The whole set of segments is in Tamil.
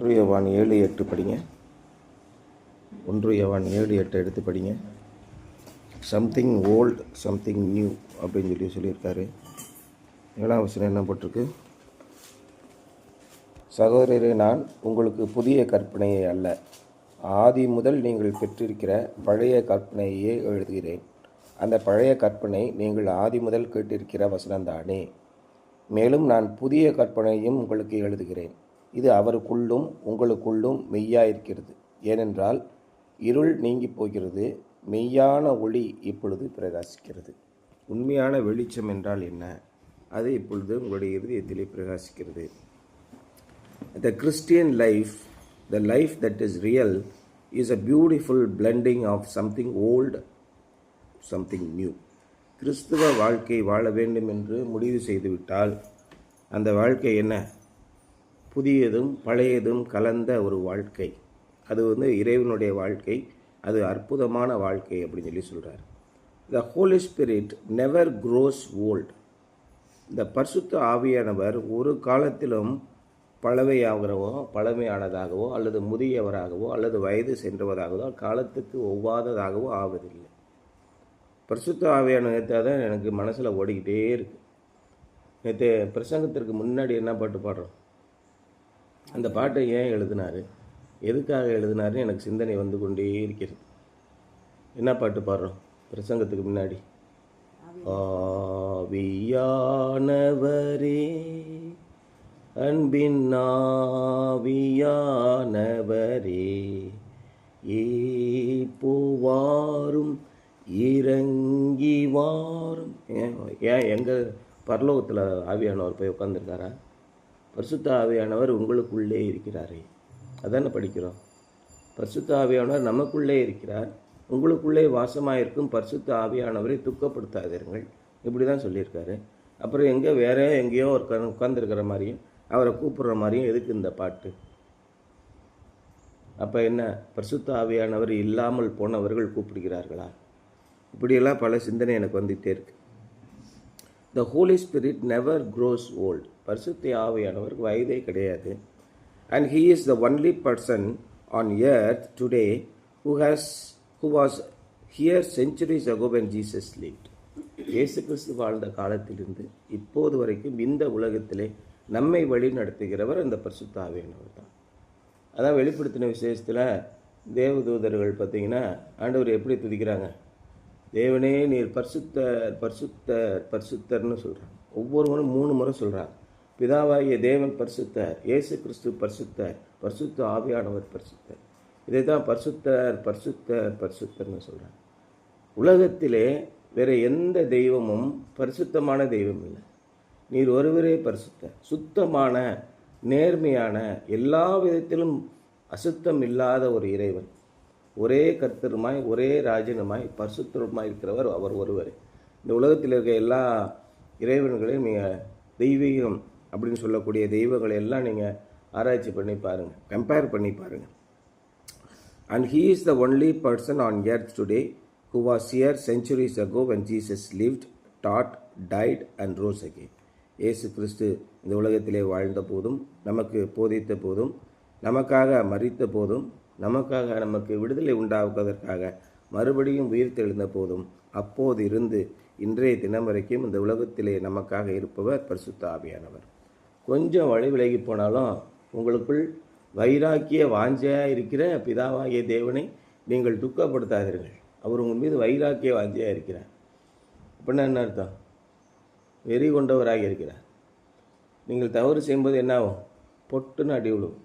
1 யோவான் 7:8 படிங்க. 1 யோவான் 7:8 எடுத்து படிங்க. சம்திங் ஓல்டு சம்திங் நியூ அப்படின்னு சொல்லியிருக்காரு. 7ஆம் வசனம் என்ன போட்டிருக்கு? சகோதரரே, நான் உங்களுக்கு புதிய கற்பனையை அல்ல, ஆதி முதல் நீங்கள் பெற்றிருக்கிற பழைய கற்பனையே எழுதுகிறேன். அந்த பழைய கற்பனை நீங்கள் ஆதி முதல் கேட்டிருக்கிற வசனம்தானே. மேலும் நான் புதிய கற்பனையும் உங்களுக்கு எழுதுகிறேன். இது அவருக்குள்ளும் உங்களுக்குள்ளும் மெய்யாயிருக்கிறது. ஏனென்றால் இருள் நீங்கி போகிறது, மெய்யான ஒளி இப்பொழுது பிரகாசிக்கிறது. உண்மையான வெளிச்சம் என்றால் என்ன? அது இப்பொழுது உங்களுடைய இருதயத்திலே பிரகாசிக்கிறது. The Christian life, the life that is real, is a beautiful blending of something old, something new. கிறிஸ்துவ வாழ்க்கை வாழ வேண்டும் என்று முடிவு செய்துவிட்டால் அந்த வாழ்க்கை என்ன? புதியதும் பழையதும் கலந்த ஒரு வாழ்க்கை. அது இறைவனுடைய வாழ்க்கை. அது அற்புதமான வாழ்க்கை அப்படின்னு சொல்கிறார். The Holy Spirit never grows old. இந்த பரிசுத்த ஆவியானவர் ஒரு காலத்திலும் பழமையானதாகவோ அல்லது முதியவராகவோ அல்லது வயது சென்றவராகவோ காலத்துக்கு ஒவ்வாததாகவோ ஆவதில்லை. பரிசுத்த ஆவியான நேற்று தான் எனக்கு மனசில் ஓடிக்கிட்டே இருக்கு. நேற்று பிரசங்கத்திற்கு முன்னாடி என்ன பாட்டு பாடுறோம்? அந்த பாட்டை ஏன் எழுதினார், எதுக்காக எழுதினாருன்னு எனக்கு சிந்தனை வந்து கொண்டே இருக்கிறது. என்ன பாட்டு பாடுறோம் பிரசங்கத்துக்கு முன்னாடி? ஆவியானவரே, அன்பின் ஆவியானவரே, ஏப்புவாரும் இறங்கி வாரும். ஏன் எங்கள் பரலோகத்தில் ஆவியானவர் போய் உட்காந்துருக்காரா? பரிசுத்த ஆவியானவர் உங்களுக்குள்ளே இருக்கிறாரே, அதானே படிக்கிறோம். பரிசுத்த ஆவியானவர் நமக்குள்ளே இருக்கிறார், உங்களுக்குள்ளே வாசமாயிருக்கும் பரிசுத்த ஆவியானவரை துக்கப்படுத்தாதீர்கள், இப்படி தான் சொல்லியிருக்காரு. அப்புறம் எங்கேயோ உட்காந்துருக்கிற மாதிரியும் அவரை கூப்பிடுற மாதிரியும் எதுக்கு இந்த பாட்டு? அப்போ என்ன, பரிசுத்த ஆவியானவர் இல்லாமல் போனவர்கள் கூப்பிடுகிறார்களா? இப்படியெல்லாம் பல சிந்தனை எனக்கு வந்துகிட்டே இருக்கு. The Holy Spirit never grows old. பரிசுத்த ஆவியானவருக்கு வயதே கிடையாது. And he is the only person on earth today who was here centuries ago when Jesus lived. இயேசு கிறிஸ்து வாழ்ந்த காலத்திலிருந்து இப்போது வரைக்கும் இந்த உலகத்திலே நம்மை வழி நடத்துகிறவர் அந்த பரிசுத்த ஆவியானவர் தான். அதான் வெளிப்படுத்தின விசேஷத்தில் தேவதூதர்கள் பார்த்தீங்கன்னா ஆண்டவர் எப்படி துதிக்கிறாங்க? தேவனே நீர் பரிசுத்தர் பரிசுத்தர் பரிசுத்தர்னு சொல்கிறாங்க. ஒவ்வொருவரும் 3 முறை சொல்கிறாங்க. பிதாவாகிய தேவன் பரிசுத்தர், இயேசு கிறிஸ்து பரிசுத்தர், பரிசுத்த ஆவியானவர் பரிசுத்தர். இதை தான் பரிசுத்தர் பரிசுத்தர் பரிசுத்தர்னு சொல்கிறாங்க. உலகத்திலே வேறு எந்த தெய்வமும் பரிசுத்தமான தெய்வம் இல்லை. நீர் ஒருவரே பரிசுத்தர், சுத்தமான நேர்மையான எல்லா விதத்திலும் அசுத்தம் இல்லாத ஒரு இறைவன், ஒரே கர்த்தருமாய் ஒரே ராஜனுமாய் பரிசுத்தருமாய் இருக்கிறவர் அவர் ஒருவர். இந்த உலகத்தில் இருக்க எல்லா இறைவன்களையும் நீங்கள் தெய்வீகம் அப்படின்னு சொல்லக்கூடிய தெய்வங்களை எல்லாம் நீங்கள் ஆராய்ச்சி பண்ணி பாருங்கள், கம்பேர் பண்ணி பாருங்கள். And he is the only person on earth today who was here centuries ago when Jesus lived, taught, died and rose again. இயேசு கிறிஸ்து இந்த உலகத்திலே வாழ்ந்த போதும், நமக்கு போதித்த போதும், நமக்காக மரித்த போதும், நமக்கு விடுதலை உண்டாக்குவதற்காக மறுபடியும் உயிர்த்தெழுந்த போதும், அப்போது இருந்து இன்றைய தினம் வரைக்கும் இந்த உலகத்திலே நமக்காக இருப்பவர் பரிசுத்த ஆவியானவர். கொஞ்சம் வழி விலகி போனாலும் உங்களுக்குள் வைராக்கிய வாஞ்சையாக இருக்கிற பிதாவாகிய தேவனை நீங்கள் துக்கப்படுத்தாதீர்கள். அவர் உங்கள் மீது வைராக்கிய வாஞ்சையாக இருக்கிறார். அப்படின்னா என்ன அர்த்தம்? வெறி கொண்டவராக இருக்கிறார். நீங்கள் தவறு செய்யும்போது என்ன ஆகும்? பொட்டுன்னு அடி விழுவும்.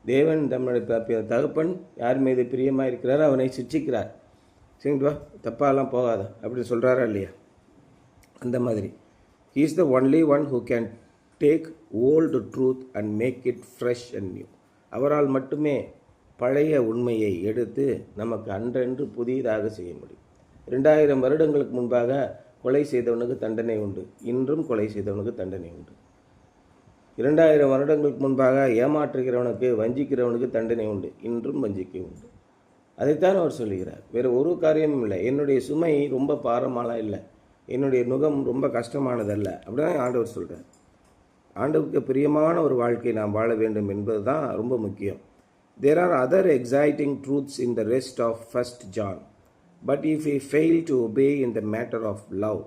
தேவன் தம்முடைய தகப்பன் யார் மீது பிரியமாக இருக்கிறாரோ அவனை சிட்சிக்கிறார். சரிங்களா, தப்பாலாம் போகாத அப்படின்னு சொல்கிறாரா இல்லையா? அந்த மாதிரி he is the only one who can take old truth and make it fresh and new. அவரால் மட்டுமே பழைய உண்மையை எடுத்து நமக்கு அன்றென்று புதியதாக செய்ய முடியும். 2000 வருடங்களுக்கு முன்பாக கொலை செய்தவனுக்கு தண்டனை உண்டு, இன்றும் கொலை செய்தவனுக்கு தண்டனை உண்டு. 2000 வருடங்களுக்கு முன்பாக ஏமாற்றுகிறவனுக்கு வஞ்சிக்கிறவனுக்கு தண்டனை உண்டு, இன்றும் வஞ்சிக்க உண்டு. அதைத்தான் அவர் சொல்லுகிறார். வேறு ஒரு காரியமும் இல்லை. என்னுடைய சுமை ரொம்ப பாரமாலாம் இல்லை, என்னுடைய நுகம் ரொம்ப கஷ்டமானதல்ல, அப்படிதான் ஆண்டவர் சொல்கிறார். ஆண்டவருக்கு பிரியமான ஒரு வாழ்க்கை நாம் வாழ வேண்டும் என்பது தான் ரொம்ப முக்கியம். There are other exciting truths in the rest of 1 John. But if we fail to obey in the matter of love,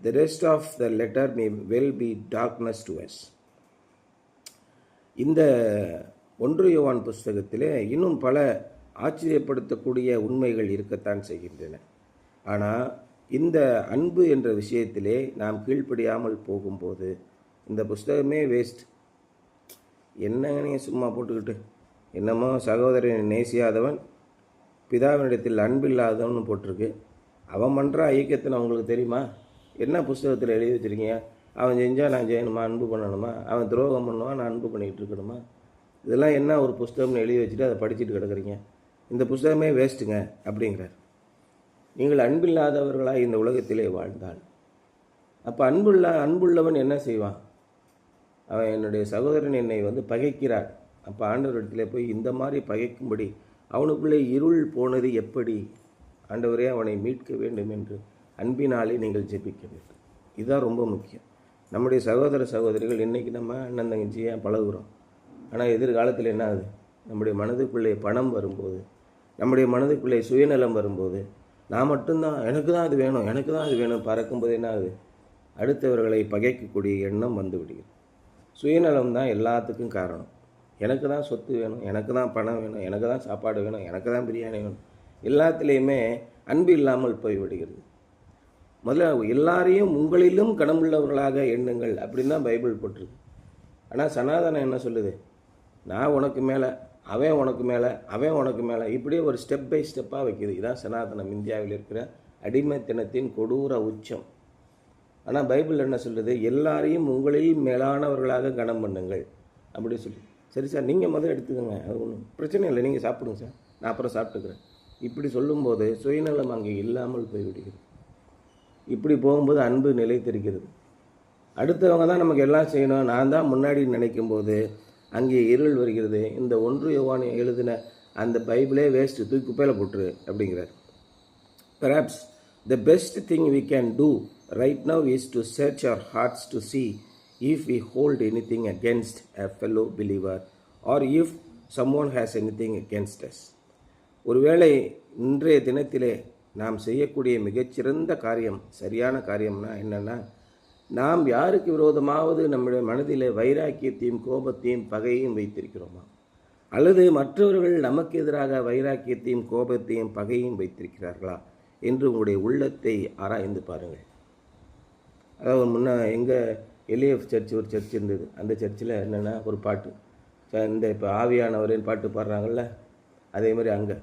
the rest of the letter may well be darkness to us. இந்த 1 யோவான் புஸ்தகத்திலே இன்னும் பல ஆச்சரியப்படுத்தக்கூடிய உண்மைகள் இருக்கத்தான் செய்கின்றன. ஆனால் இந்த அன்பு என்ற விஷயத்திலே நாம் கீழ்ப்படியாமல் போகும்போது இந்த புஸ்தகமே வேஸ்ட். என்னங்க நீங்கள் சும்மா போட்டுக்கிட்டு என்னமோ சகோதரனை நேசியாதவன் பிதாவினிடத்தில் அன்பில்லாதவன் போட்டிருக்கு. அவன் பண்ணுற ஐக்கியத்தை அவங்களுக்கு தெரியுமா? என்ன புஸ்தகத்தில் எழுதி வச்சுருக்கீங்க? அவன் செஞ்சால் நான் செய்யணுமா? அன்பு பண்ணணுமா? அவன் துரோகம் பண்ணுவான், நான் அன்பு பண்ணிக்கிட்டு இருக்கணுமா? இதெல்லாம் என்ன ஒரு புஸ்தகம்னு எழுதி வச்சுட்டு அதை படிச்சுட்டு கிடக்குறீங்க. இந்த புஸ்தகமே வேஸ்ட்டுங்க அப்படிங்கிறார். நீங்கள் அன்பில்லாதவர்களாக இந்த உலகத்திலே வாழ்ந்தால் அப்போ அன்புள்ளவன் என்ன செய்வான்? அவன் என்னுடைய சகோதரன் என்னை பகைக்கிறார். அப்போ ஆண்டவரிடத்துல போய் இந்த மாதிரி பகைக்கும்படி அவனுக்குள்ளே இருள் போனது எப்படி? ஆண்டவரே அவனை மீட்க வேண்டும் என்று அன்பினாலே நீங்கள் ஜெபிக்க வேண்டும். இதுதான் ரொம்ப முக்கியம். நம்முடைய சகோதர சகோதரிகள் இன்றைக்கி நம்ம அண்ணன் தங்கச்சியாக பழகுறோம். ஆனால் எதிர்காலத்தில் என்ன ஆகுது? நம்முடைய மனதுக்குள்ளே பணம் வரும்போது, நம்முடைய மனதுக்குள்ளே சுயநலம் வரும்போது, நான் மட்டும்தான் எனக்கு தான் அது வேணும், எனக்கு தான் அது வேணும் பறக்கும்போது என்ன ஆகுது? அடுத்தவர்களை பகைக்கக்கூடிய எண்ணம் வந்து விடுகிறது. சுயநலம் தான் எல்லாத்துக்கும் காரணம். எனக்கு தான் சொத்து வேணும், எனக்கு தான் பணம் வேணும், எனக்கு தான் சாப்பாடு வேணும், எனக்கு தான் பிரியாணி வேணும். எல்லாத்துலேயுமே அன்பு இல்லாமல் போய்விடுகிறது. முதல்ல எல்லாரையும் உங்களிலும் கனமுள்ளவர்களாக எண்ணுங்கள் அப்படின்னு தான் பைபிள் போட்டிருக்கு. ஆனால் சனாதனம் என்ன சொல்லுது? நான் உனக்கு மேலே, அவன் உனக்கு மேலே, அவன் உனக்கு மேலே, இப்படியே ஒரு ஸ்டெப் பை ஸ்டெப்பாக வைக்கிது. இதுதான் சனாதனம், இந்தியாவில் இருக்கிற அடிமைத்தனத்தின் கொடூர உச்சம். ஆனால் பைபிள் என்ன சொல்லுது? எல்லாரையும் உங்களில் மேலானவர்களாக கனம் பண்ணுங்கள் அப்படி சொல்லி. சரி சார், நீங்கள் முதல் எடுத்துக்கோங்க, அது ஒன்றும் பிரச்சனை இல்லை, நீங்கள் சாப்பிடுங்க சார், நான் அப்புறம் சாப்பிட்டுக்கிறேன். இப்படி சொல்லும்போது சுயநலம் அங்கே இல்லாமல் போய்விடுகிறது. இப்படி போகும்போது அன்பு நிலைத்திருக்கிறது. அடுத்தவங்க தான் நமக்கு எல்லாம் செய்யணும், நான் தான் முன்னாடி நினைக்கும்போது அங்கே இருள் வருகிறது. இந்த 1 யோவான் எழுதின அந்த பைபிளே வேஸ்ட்டு, தூக்கி குப்பையில் போட்டுரு அப்படிங்கிறார். Perhaps the best thing we can do right now is to search our hearts to see if we hold anything against a fellow believer or if someone has anything against us. ஒருவேளை இன்றைய தினத்திலே நாம் செய்யக்கூடிய மிகச்சிறந்த காரியம், சரியான காரியம்னா என்னென்னா, நாம் யாருக்கு விரோதமாவது நம்முடைய மனதிலே வைராக்கியத்தையும் கோபத்தையும் பகையையும் வைத்திருக்கிறோமா? அல்லது மற்றவர்கள் நமக்கு எதிராக வைராக்கியத்தையும் கோபத்தையும் பகையையும் வைத்திருக்கிறார்களா என்று உங்களுடைய உள்ளத்தை ஆராய்ந்து பாருங்கள். அதாவது எங்கள் எலிஎஃப் சர்ச் ஒரு சர்ச் இருந்தது. அந்த சர்ச்சில் என்னென்னா ஒரு பாட்டு, இந்த இப்போ ஆவியானவரின் பாட்டு பாடுறாங்கள்ல, அதே மாதிரி அங்கே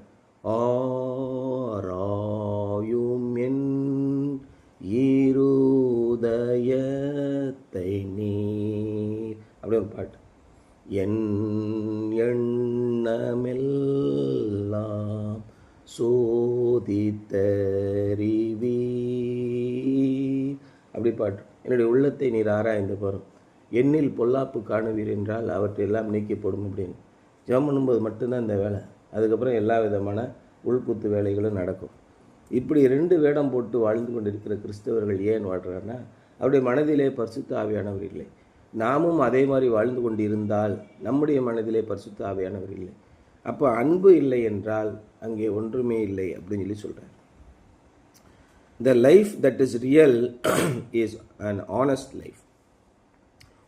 ஆராயும் என் இருதயத்தை நீர் அப்படி ஒரு பாட்டு. என் எண்ணமெல்லாம் சோதித்தறிவி அப்படி பாட்டு. என்னுடைய உள்ளத்தை நீர் ஆராய்ந்து பாரும், எண்ணில் பொல்லாப்பு காணுவீர் என்றால் அவற்றையெல்லாம் நீக்கப்படும் அப்படின்னு ஜெபம் பண்ணும்போது மட்டும்தான் இந்த வேலை. அதுக்கப்புறம் எல்லா விதமான உள்குத்து வேலைகளும் நடக்கும். இப்படி 2 வேடம் போட்டு வாழ்ந்து கொண்டிருக்கிற கிறிஸ்தவர்கள் ஏன் வாழ்கிறான்னா, அவருடைய மனதிலே பரிசுத்த ஆவியானவர் இல்லை. நாமும் அதே மாதிரி வாழ்ந்து கொண்டு இருந்தால் நம்முடைய மனதிலே பரிசுத்த ஆவியானவர் இல்லை. அப்போ அன்பு இல்லை என்றால் அங்கே ஒன்றுமே இல்லை அப்படின்னு சொல்லி சொல்கிறார். The life that is real is an honest life.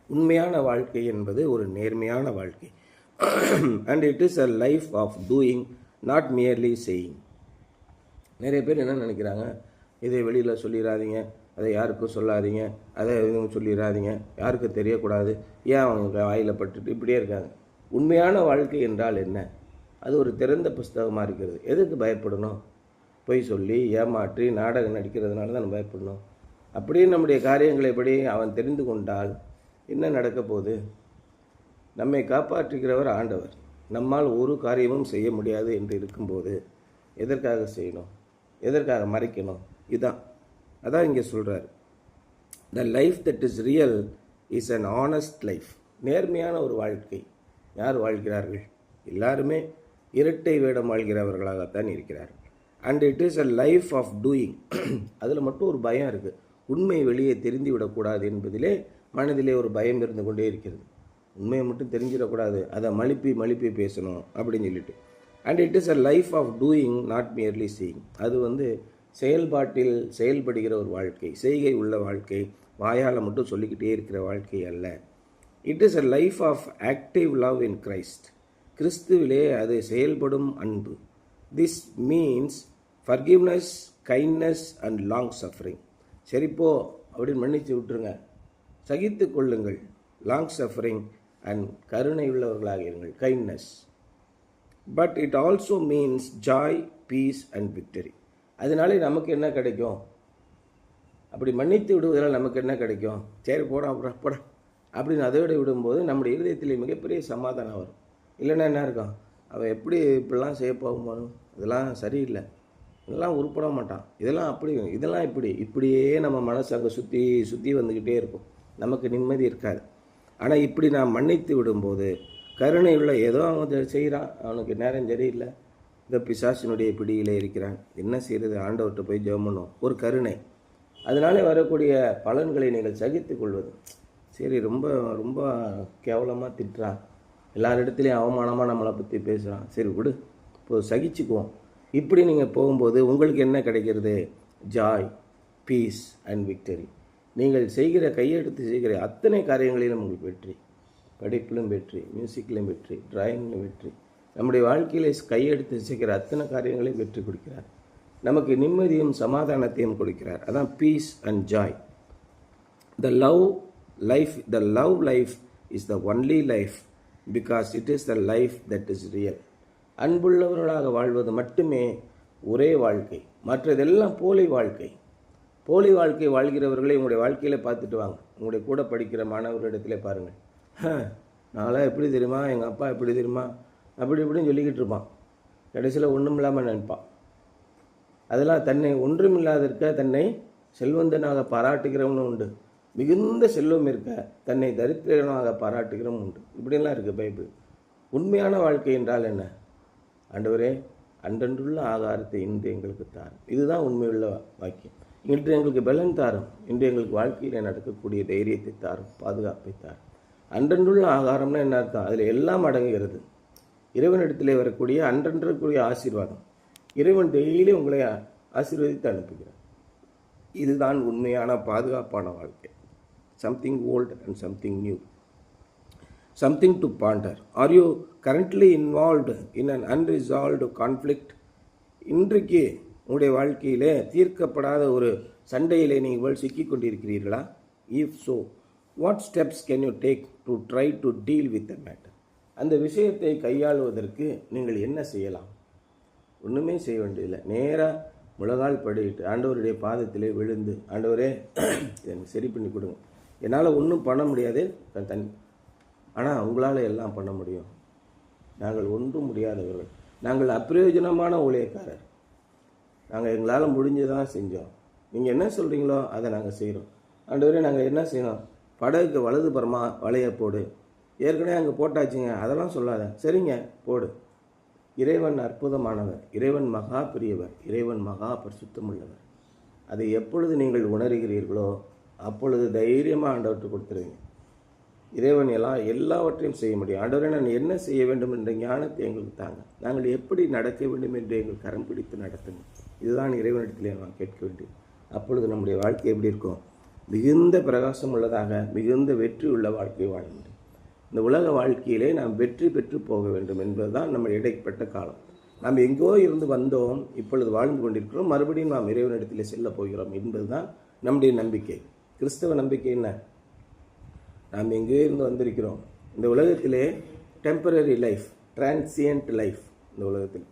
உண்மையான வாழ்க்கை என்பது ஒரு நேர்மையான வாழ்க்கை. And it is a life of doing, not merely saying. நிறைய பேர் என்ன நினைக்கிறாங்க, இதை வெளியில் சொல்லிடாதீங்க, அதை யாருக்கும் சொல்லாதீங்க, அதை எதுவும் சொல்லிடாதீங்க, யாருக்கும் தெரியக்கூடாது, ஏன் அவங்க வாயில் பட்டுட்டு இப்படியே இருக்காங்க. உண்மையான வாழ்க்கை என்றால் என்ன? அது ஒரு திறந்த புஸ்தகமாக இருக்கிறது. எதுக்கு பயப்படணும்? பொய் சொல்லி ஏமாற்றி நாடகம் நடிக்கிறதுனால தான் நம்ம பயப்படணும். அப்படியே நம்முடைய காரியங்களை படி அவன் தெரிந்து கொண்டால் என்ன நடக்க போகுது? நம்மை காப்பாற்றுகிறவர் ஆண்டவர். நம்மால் ஒரு காரியமும் செய்ய முடியாது என்று இருக்கும்போது எதற்காக செய்யணும்? எதற்காக மறைக்கணும்? அதான் இங்கே சொல்கிறார். The life that is real is an honest life. நேர்மையான ஒரு வாழ்க்கை. யார் வாழ்கிறார்கள்? எல்லாருமே இரட்டை வேடம் வாழ்கிறவர்களாகத்தான் இருக்கிறார்கள். And it is a life of doing. அதில் மட்டும் ஒரு பயம் இருக்குது. உண்மை வெளியே தெரிந்து விடக்கூடாது என்பதிலே மனதிலே ஒரு பயம் இருந்து கொண்டே இருக்கிறது. உண்மையை மட்டும் தெரிஞ்சிடக்கூடாது, அதை மழுப்பி பேசணும் அப்படின்னு சொல்லிட்டு. And it is a life of doing, not merely seeing. அது செயல்பாட்டில் செயல்படுகிற ஒரு வாழ்க்கை, செய்கை உள்ள வாழ்க்கை, வாயால் மட்டும் சொல்லிக்கிட்டே இருக்கிற வாழ்க்கை அல்ல. It is a life of active love in Christ. கிறிஸ்துவிலே அது செயல்படும் அன்பு. This means forgiveness, kindness and long suffering. சரிப்போ அப்படின்னு மன்னிச்சு விட்டுருங்க, சகித்து கொள்ளுங்கள், லாங் சஃபரிங் அண்ட் கருணை உள்ளவர்களாக இருங்கள், kindness. But it also means joy, peace and victory. அதனாலே நமக்கு என்ன கிடைக்கும்? அப்படி மன்னித்து விடுவதால் நமக்கு என்ன கிடைக்கும்? சரி போடா அப்படின்னு அதோடு விடும்போது நம்முடைய இருதயத்தில் மிகப்பெரிய சமாதானம் வரும். இல்லைன்னா என்ன இருக்கும்? அவன் எப்படி இப்படிலாம் செய்ய போகும்போது இதெல்லாம் சரியில்லை, இதெல்லாம் உருப்பட மாட்டான், இதெல்லாம் அப்படி, இதெல்லாம் இப்படியே நம்ம மனசு அங்கே சுற்றி வந்துக்கிட்டே இருக்கும். நமக்கு நிம்மதி இருக்காது. ஆனால் இப்படி நான் மன்னித்து விடும்போது கருணை உள்ள ஏதோ அவன் செய்கிறான், அவனுக்கு நேரம் சரியில்லை, இந்த பிசாசினுடைய பிடியிலே இருக்கிறான், என்ன செய்கிறது? ஆண்டவர்கிட்ட போய் ஜெபம் பண்ணுவோம். ஒரு கருணை. அதனால வரக்கூடிய பலன்களை நீங்கள் சகித்து கொள்வது. சரி, ரொம்ப ரொம்ப கேவலமாக திட்டுறான், எல்லாரிடத்துலையும் அவமானமாக நம்மளை பற்றி பேசுகிறான், சரி விடு, இப்போ சகிச்சுக்குவோம். இப்படி நீங்கள் போகும்போது உங்களுக்கு என்ன கிடைக்கிறது? Joy, peace and victory. நீங்கள் கையெடுத்து செய்கிற அத்தனை காரியங்களிலும் உங்களுக்கு வெற்றி. படிப்பிலும் வெற்றி, மியூசிக்கிலும் வெற்றி, டிராயிங்கிலும் வெற்றி. நம்முடைய வாழ்க்கையில் கையெடுத்து செய்கிற அத்தனை காரியங்களையும் வெற்றி கொடுக்கிறார். நமக்கு நிம்மதியும் சமாதானத்தையும் கொடுக்கிறார். அதான் peace and joy. The love life is the only life because it is the life that is real. அன்புள்ளவர்களாக வாழ்வது மட்டுமே ஒரே வாழ்க்கை, மற்றதெல்லாம் போலி வாழ்க்கை. போலி வாழ்க்கை வாழ்கிறவர்களை உங்களுடைய வாழ்க்கையில் பார்த்துட்டு வாங்க. உங்களுடைய கூட படிக்கிற மாணவர்களிடத்துல பாருங்கள், நான்லாம் எப்படி தெரியுமா, எங்கள் அப்பா எப்படி தெரியுமா, அப்படி இப்படின்னு சொல்லிக்கிட்டு இருப்பான். கடைசியில் ஒன்றும் இல்லாமல் நினைப்பான். அதெல்லாம் தன்னை ஒன்றுமில்லாதிருக்க தன்னை செல்வந்தனாக பாராட்டுகிறவனும் உண்டு, மிகுந்த செல்வம் இருக்க தன்னை தரித்திரனாக பாராட்டுகிறவனும் உண்டு. இப்படிலாம் இருக்குது பைபிள். உண்மையான வாழ்க்கை என்றால் என்ன? ஆண்டவரே, அன்றன்றுள்ள ஆகாரத்தை இன்று எங்களுக்கு தாரும். இதுதான் உண்மையுள்ள வாக்கியம். இன்று எங்களுக்கு பலன் தாரும், இன்று எங்களுக்கு வாழ்க்கையில் நடக்கக்கூடிய தைரியத்தை தாரும், பாதுகாப்பை தாரும். அன்றன்றுள்ள ஆகாரம்னா என்ன அர்த்தம்? அதில் எல்லாம் அடங்குகிறது. இறைவனிடத்திலே வரக்கூடிய அன்றன்றுக்குரிய ஆசீர்வாதம். இறைவன் டெய்லி உங்களை ஆசீர்வதித்து அனுப்புகிறார். இதுதான் உண்மையான பாதுகாப்பான வாழ்க்கை. Something old and something new. Something to ponder. Are you currently involved in an unresolved conflict? இன்றைக்கு உங்களுடைய வாழ்க்கையிலே தீர்க்கப்படாத ஒரு சண்டையிலே நீங்கள் சிக்கி கொண்டிருக்கிறீர்களா? If so, what steps can you take to try to deal with the matter? அந்த விஷயத்தை கையாளுவதற்கு நீங்கள் என்ன செய்யலாம்? ஒன்றுமே செய்ய வேண்டியதில்லை. நேராக முழங்கால் படிட்டு ஆண்டவருடைய பாதத்திலே விழுந்து, ஆண்டவரே எனக்கு சரி பண்ணி கொடுங்க, என்னால் ஒன்றும் பண்ண முடியாது, ஆனால் உங்களால் எல்லாம் பண்ண முடியும். நாங்கள் ஒன்றும் முடியாதவர்கள், நாங்கள் அப்பிரயோஜனமான ஊழியக்காரர், நாங்கள் எங்களால் முடிஞ்சதான் செஞ்சோம், நீங்கள் என்ன சொல்கிறீங்களோ அதை நாங்கள் செய்கிறோம். ஆண்டவரே நாங்கள் என்ன செய்யணும்? படகுக்கு வலது புறமா வலையை போடு, ஏற்கனவே அங்கே போட்டாச்சுங்க, அதெல்லாம் சொல்லாத, சரிங்க போடு. இறைவன் அற்புதமானவர், இறைவன் மகா பெரியவர், இறைவன் மகா பரிசுத்தமுள்ளவர். அதை எப்பொழுது நீங்கள் உணர்கிறீர்களோ அப்பொழுது தைரியமாக ஆண்டவர்கிட்ட கொடுத்துருவீங்க. இறைவன் எல்லாவற்றையும் செய்ய முடியும். ஆண்டவரே நான் என்ன செய்ய வேண்டும் என்ற ஞானத்தை எங்களுக்கு தாங்க, நாங்கள் எப்படி நடக்க வேண்டும் என்று எங்கள் கரம் பிடித்து நடத்துங்க. இதுதான் இறைவனிடத்திலே நான் கேட்க வேண்டியது. அப்பொழுது நம்முடைய வாழ்க்கை எப்படி இருக்கும்? மிகுந்த பிரகாசம் உள்ளதாக, மிகுந்த வெற்றி உள்ள வாழ்க்கை வாழ முடியும். இந்த உலக வாழ்க்கையிலே நாம் வெற்றி பெற்று போக வேண்டும் என்பதுதான் நம்ம இடைப்பட்ட காலம். நாம் எங்கோ இருந்து வந்தோம், இப்பொழுது வாழ்ந்து கொண்டிருக்கிறோம், மறுபடியும் நாம் இறைவனிடத்திலே செல்ல போகிறோம் என்பதுதான் நம்முடைய நம்பிக்கை. கிறிஸ்தவ நம்பிக்கை என்ன? நாம் எங்கேயோ இருந்து வந்திருக்கிறோம். இந்த உலகத்திலே டெம்பரரி லைஃப், டிரான்சியன்ட் லைஃப். இந்த உலகத்தில்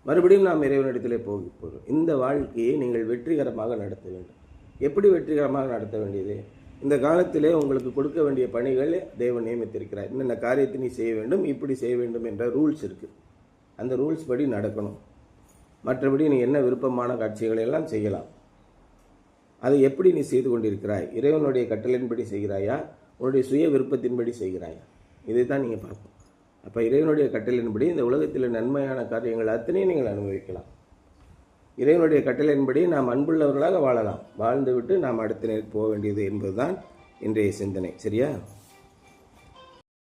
மறுபடியும் நாம் இறைவனிடத்திலே போகிறோம். இந்த வாழ்க்கையை நீங்கள் வெற்றிகரமாக நடத்த வேண்டும். எப்படி வெற்றிகரமாக நடத்த வேண்டியது? இந்த காலத்திலே உங்களுக்கு கொடுக்க வேண்டிய பணிகளை தேவன் நியமித்திருக்கிறார். என்னென்ன காரியத்தை நீ செய்ய வேண்டும், இப்படி செய்ய வேண்டும் என்ற ரூல்ஸ் இருக்குது. அந்த ரூல்ஸ் படி நடக்கணும். மற்றபடி நீ என்ன விருப்பமான காட்சிகளை எல்லாம் செய்யலாம். அதை எப்படி நீ செய்து கொண்டிருக்கிறாய்? இறைவனுடைய கட்டளையின்படி செய்கிறாயா, உன்னுடைய சுய விருப்பத்தின்படி செய்கிறாயா? இதை தான் நீங்கள் பார்க்கணும். அப்போ இறைவனுடைய கட்டளையின்படி இந்த உலகத்தில் நன்மையான காரியங்கள் அத்தனையும் நீங்கள் அனுபவிக்கலாம். இறைவனுடைய கட்டளையின்படி நாம் அன்புள்ளவர்களாக வாழலாம். வாழ்ந்துவிட்டு நாம் அடுத்த நேரம் போக வேண்டியது என்பதுதான் இன்றைய சிந்தனை. சரியா?